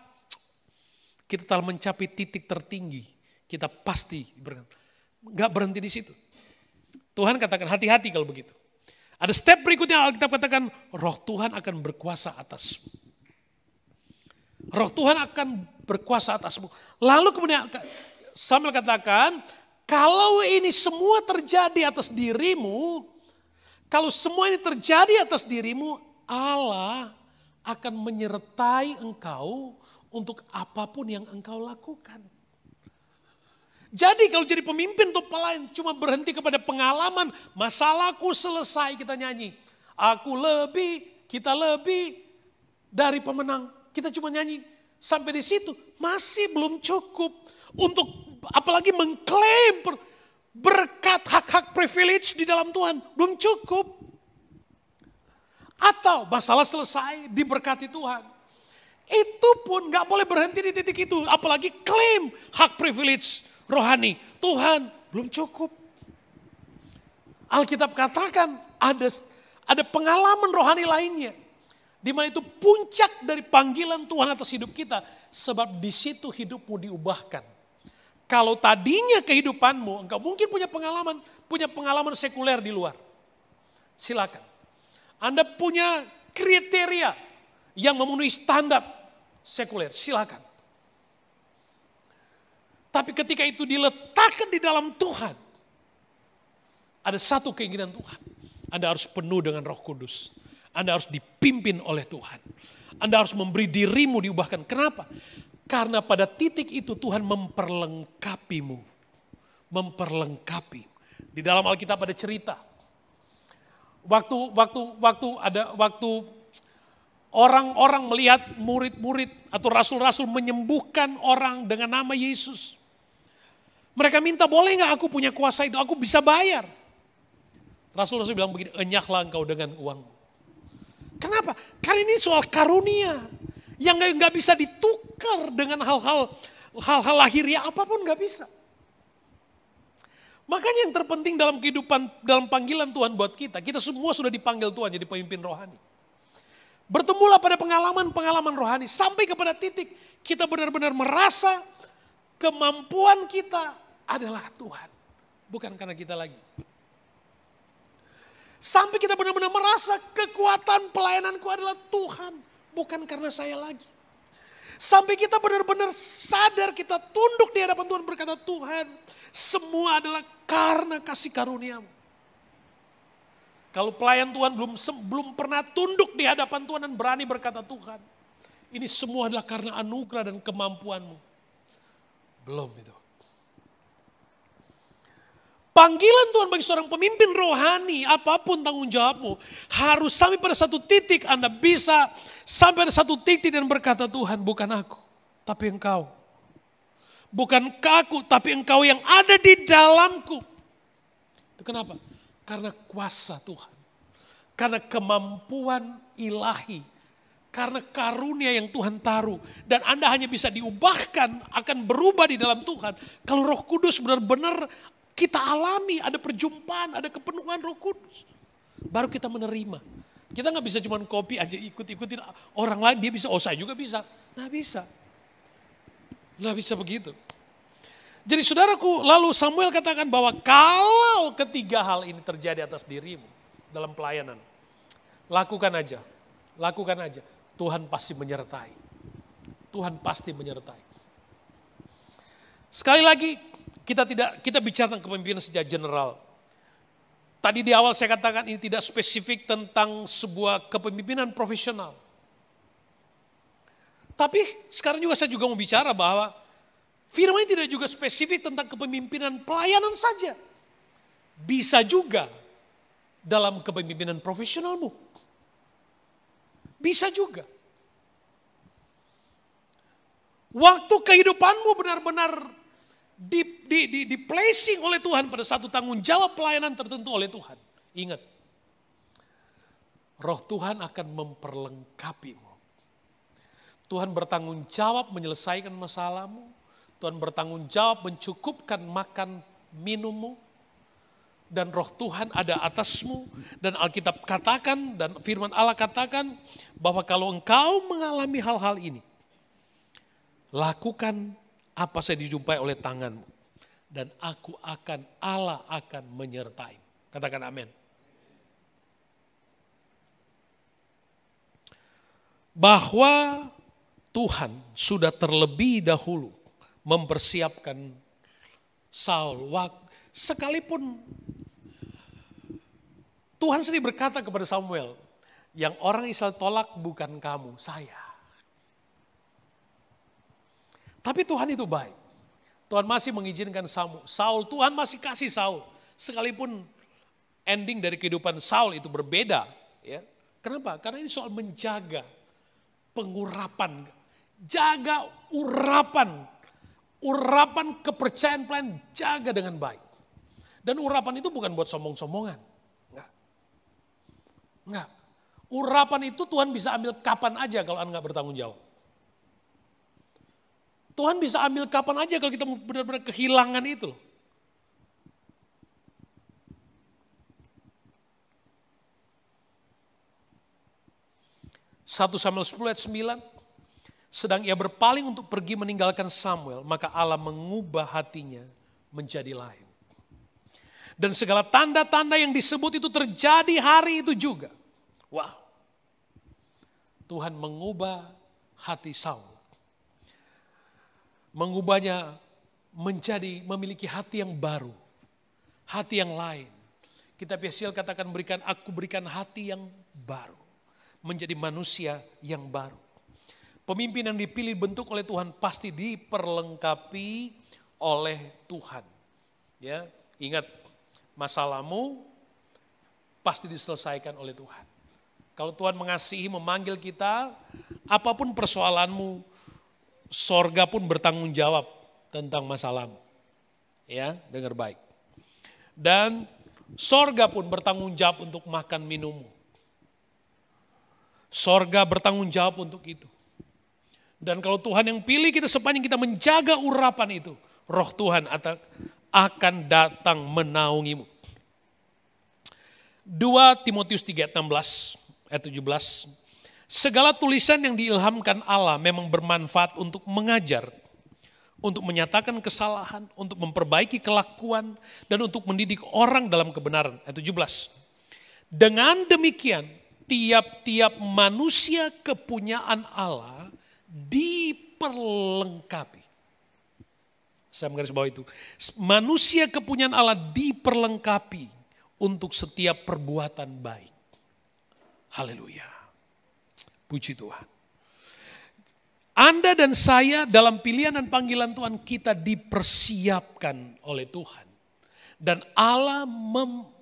kita telah mencapai titik tertinggi. Kita pasti berkati. Gak berhenti di situ. Tuhan katakan hati-hati kalau begitu. Ada step berikutnya Alkitab katakan, Roh Tuhan akan berkuasa atasmu. Roh Tuhan akan berkuasa atasmu. Lalu kemudian Samuel katakan, kalau ini semua terjadi atas dirimu, kalau semua ini terjadi atas dirimu, Allah akan menyertai engkau untuk apapun yang engkau lakukan. Jadi kalau jadi pemimpin untuk pelayan cuma berhenti kepada pengalaman, masalahku selesai kita nyanyi. Aku lebih, kita lebih dari pemenang. Kita cuma nyanyi sampai di situ masih belum cukup untuk apalagi mengklaim berkat hak-hak privilege di dalam Tuhan. Belum cukup. Atau masalah selesai diberkati Tuhan. Itu pun gak boleh berhenti di titik itu. Apalagi klaim hak privilege rohani. Tuhan belum cukup. Alkitab katakan ada pengalaman rohani lainnya. Di mana itu puncak dari panggilan Tuhan atas hidup kita. Sebab di situ hidupmu diubahkan. Kalau tadinya kehidupanmu, engkau mungkin punya pengalaman sekuler di luar. Silakan. Anda punya kriteria yang memenuhi standar sekuler, silakan. Tapi ketika itu diletakkan di dalam Tuhan, ada satu keinginan Tuhan. Anda harus penuh dengan Roh Kudus. Anda harus dipimpin oleh Tuhan. Anda harus memberi dirimu diubahkan. Kenapa? Karena pada titik itu Tuhan memperlengkapimu. Memperlengkapi. Di dalam Alkitab ada cerita. Waktu orang-orang melihat murid-murid atau rasul-rasul menyembuhkan orang dengan nama Yesus. Mereka minta, boleh gak aku punya kuasa itu, aku bisa bayar. Rasul-rasul bilang begini, enyahlah engkau dengan uangmu. Kenapa? Karena ini soal karunia. Yang gak bisa ditukar dengan hal-hal lahiriah apapun gak bisa. Makanya yang terpenting dalam kehidupan, dalam panggilan Tuhan buat kita semua sudah dipanggil Tuhan jadi pemimpin rohani. Bertemulah pada pengalaman-pengalaman rohani sampai kepada titik kita benar-benar merasa kemampuan kita adalah Tuhan, bukan karena kita lagi. Sampai kita benar-benar merasa kekuatan pelayananku adalah Tuhan, bukan karena saya lagi. Sampai kita benar-benar sadar, kita tunduk di hadapan Tuhan berkata, Tuhan, semua adalah karena kasih karunia-Mu. Kalau pelayan Tuhan belum pernah tunduk di hadapan Tuhan dan berani berkata, Tuhan, ini semua adalah karena anugerah dan kemampuan-Mu. Belum itu. Panggilan Tuhan bagi seorang pemimpin rohani, apapun tanggung jawabmu, harus sampai pada satu titik Anda bisa sampai pada satu titik dan berkata, Tuhan bukan aku, tapi Engkau. Bukan aku, tapi Engkau yang ada di dalamku. Itu kenapa? Karena kuasa Tuhan. Karena kemampuan ilahi. Karena karunia yang Tuhan taruh. Dan Anda hanya bisa diubahkan, akan berubah di dalam Tuhan. Kalau Roh Kudus benar-benar kita alami, ada perjumpaan, ada kepenuhan Roh Kudus. Baru kita menerima. Kita gak bisa cuma copy aja, ikutin orang lain, dia bisa, oh saya juga bisa. Nah bisa. Nah bisa begitu. Jadi saudaraku, lalu Samuel katakan bahwa kalau ketiga hal ini terjadi atas dirimu dalam pelayanan, lakukan aja. Tuhan pasti menyertai. Tuhan pasti menyertai. Sekali lagi, kita bicara tentang kepemimpinan secara general. Tadi di awal saya katakan ini tidak spesifik tentang sebuah kepemimpinan profesional. Tapi sekarang juga saya juga mau bicara bahwa firman ini tidak juga spesifik tentang kepemimpinan pelayanan saja. Bisa juga dalam kepemimpinan profesionalmu. Bisa juga. Waktu kehidupanmu benar-benar di placing oleh Tuhan pada satu tanggung jawab pelayanan tertentu oleh Tuhan. Ingat, Roh Tuhan akan memperlengkapimu. Tuhan bertanggung jawab menyelesaikan masalahmu. Tuhan bertanggung jawab mencukupkan makan minummu. Dan Roh Tuhan ada atasmu. Dan Alkitab katakan dan firman Allah katakan bahwa kalau engkau mengalami hal-hal ini, lakukan apa saya dijumpai oleh tanganmu. Dan Allah akan menyertai. Katakan amin. Bahwa Tuhan sudah terlebih dahulu mempersiapkan Saul. Sekalipun Tuhan sendiri berkata kepada Samuel, yang orang Israel tolak bukan kamu, saya. Tapi Tuhan itu baik. Tuhan masih mengizinkan Saul, Tuhan masih kasih Saul. Sekalipun ending dari kehidupan Saul itu berbeda. Ya. Kenapa? Karena ini soal menjaga pengurapan. Jaga urapan kepercayaan pelayan, jaga dengan baik. Dan urapan itu bukan buat sombong-sombongan. Enggak. Urapan itu Tuhan bisa ambil kapan aja kalau Anda gak bertanggung jawab. Tuhan bisa ambil kapan aja kalau kita benar-benar kehilangan itu. 1 Samuel 10 ayat 9. Sedang ia berpaling untuk pergi meninggalkan Samuel, maka Allah mengubah hatinya menjadi lain. Dan segala tanda-tanda yang disebut itu terjadi hari itu juga. Wow. Tuhan mengubah hati Saul. Mengubahnya menjadi memiliki hati yang baru. Hati yang lain. Kitab Yesiel katakan aku berikan hati yang baru. Menjadi manusia yang baru. Pemimpin yang dipilih bentuk oleh Tuhan pasti diperlengkapi oleh Tuhan. Ya, ingat masalahmu pasti diselesaikan oleh Tuhan. Kalau Tuhan mengasihi, memanggil kita, apapun persoalanmu, sorga pun bertanggung jawab tentang masalahmu. Ya, dengar baik. Dan sorga pun bertanggung jawab untuk makan minummu. Sorga bertanggung jawab untuk itu. Dan kalau Tuhan yang pilih kita sepanjang kita menjaga urapan itu, Roh Tuhan akan datang menaungimu. 2 Timotius 3:16 ayat 17. Segala tulisan yang diilhamkan Allah memang bermanfaat untuk mengajar, untuk menyatakan kesalahan, untuk memperbaiki kelakuan, dan untuk mendidik orang dalam kebenaran. Ayat 17. Dengan demikian, tiap-tiap manusia kepunyaan Allah diperlengkapi. Saya menggarisbawahi itu. Manusia kepunyaan Allah diperlengkapi untuk setiap perbuatan baik. Haleluya. Puji Tuhan. Anda dan saya dalam pilihan dan panggilan Tuhan kita dipersiapkan oleh Tuhan. Dan Allah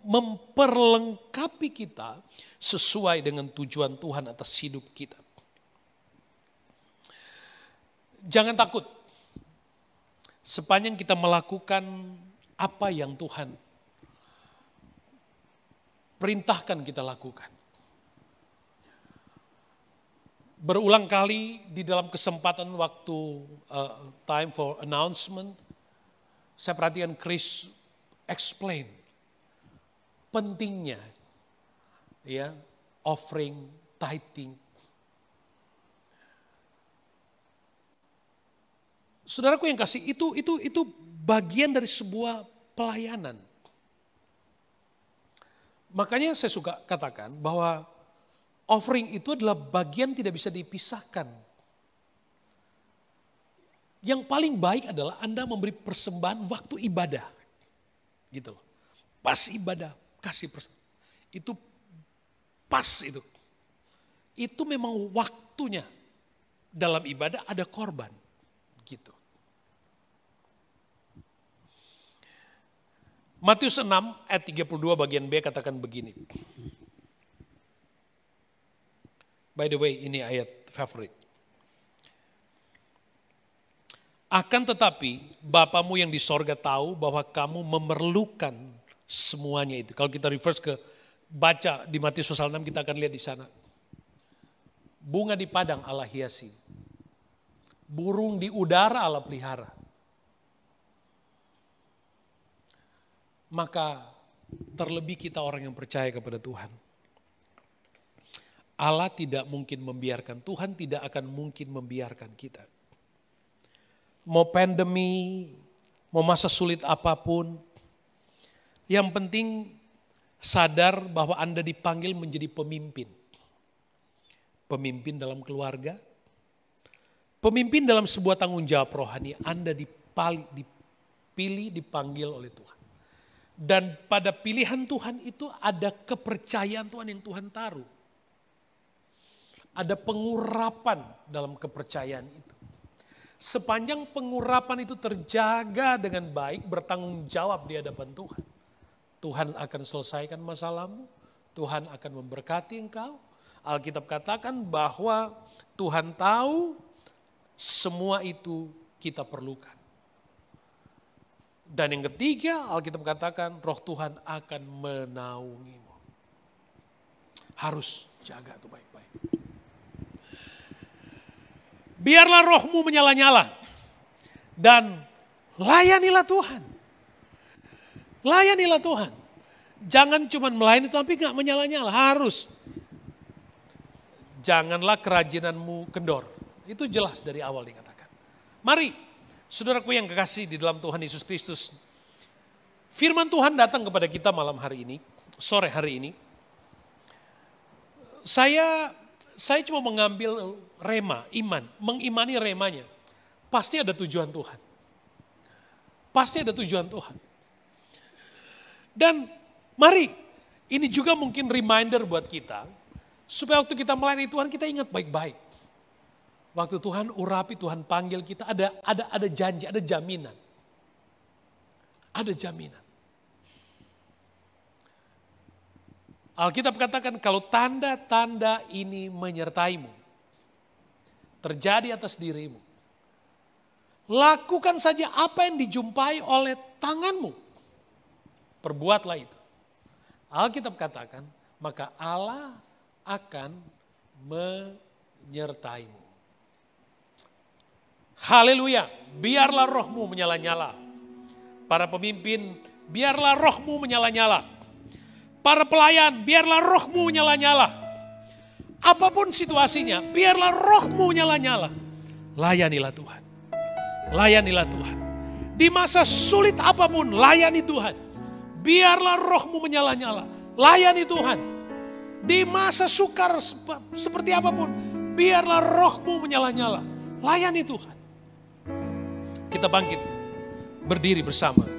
memperlengkapi kita sesuai dengan tujuan Tuhan atas hidup kita. Jangan takut. Sepanjang kita melakukan apa yang Tuhan perintahkan kita lakukan. Berulang kali di dalam kesempatan waktu time for announcement, saya perhatikan Chris explain pentingnya ya offering, tithing. Saudaraku yang kasih, itu bagian dari sebuah pelayanan. Makanya saya suka katakan bahwa offering itu adalah bagian tidak bisa dipisahkan. Yang paling baik adalah Anda memberi persembahan waktu ibadah. Gitu loh. Pas ibadah, kasih persembahan. Itu pas itu. Itu memang waktunya. Dalam ibadah ada korban. Gitu. Matius 6 ayat 32 bagian B katakan begini. By the way, ini ayat favorit. Akan tetapi Bapamu yang di sorga tahu bahwa kamu memerlukan semuanya itu. Kalau kita reverse ke baca di Matius 6 kita akan lihat di sana. Bunga di padang Allah hiasi. Burung di udara Allah pelihara. Maka terlebih kita orang yang percaya kepada Tuhan. Allah tidak mungkin membiarkan, Tuhan tidak akan mungkin membiarkan kita. Mau pandemi, mau masa sulit apapun, yang penting sadar bahwa Anda dipanggil menjadi pemimpin. Pemimpin dalam keluarga, pemimpin dalam sebuah tanggung jawab rohani, Anda dipilih, dipanggil oleh Tuhan. Dan pada pilihan Tuhan itu ada kepercayaan Tuhan yang Tuhan taruh. Ada pengurapan dalam kepercayaan itu. Sepanjang pengurapan itu terjaga dengan baik, bertanggung jawab di hadapan Tuhan. Tuhan akan selesaikan masalahmu, Tuhan akan memberkati engkau. Alkitab katakan bahwa Tuhan tahu semua itu kita perlukan. Dan yang ketiga, Alkitab katakan roh Tuhan akan menaungimu. Harus jaga itu baik-baik. Biarlah rohmu menyala-nyala. Dan layanilah Tuhan. Layanilah Tuhan. Jangan cuma melayani tapi gak menyala-nyala. Harus. Janganlah kerajinanmu kendor. Itu jelas dari awal dikatakan. Mari. Saudaraku yang kekasih di dalam Tuhan Yesus Kristus. Firman Tuhan datang kepada kita malam hari ini, sore hari ini. Saya cuma mengambil rema, iman, mengimani remanya. Pasti ada tujuan Tuhan. Pasti ada tujuan Tuhan. Dan mari, ini juga mungkin reminder buat kita, supaya waktu kita melayani Tuhan kita ingat baik-baik. Waktu Tuhan urapi, Tuhan panggil kita, ada janji, ada jaminan. Ada jaminan. Alkitab katakan kalau tanda-tanda ini menyertaimu, terjadi atas dirimu, lakukan saja apa yang dijumpai oleh tanganmu. Perbuatlah itu. Alkitab katakan, maka Allah akan menyertaimu. Haleluya, biarlah rohmu menyala-nyala. Para pemimpin, biarlah rohmu menyala-nyala. Para pelayan, biarlah rohmu menyala-nyala. Apapun situasinya, biarlah rohmu menyala-nyala. Layanilah Tuhan. Layanilah Tuhan. Di masa sulit apapun, layani Tuhan. Biarlah rohmu menyala-nyala. Layani Tuhan. Di masa sukar seperti apapun, biarlah rohmu menyala-nyala. Layani Tuhan. Kita bangkit, berdiri bersama.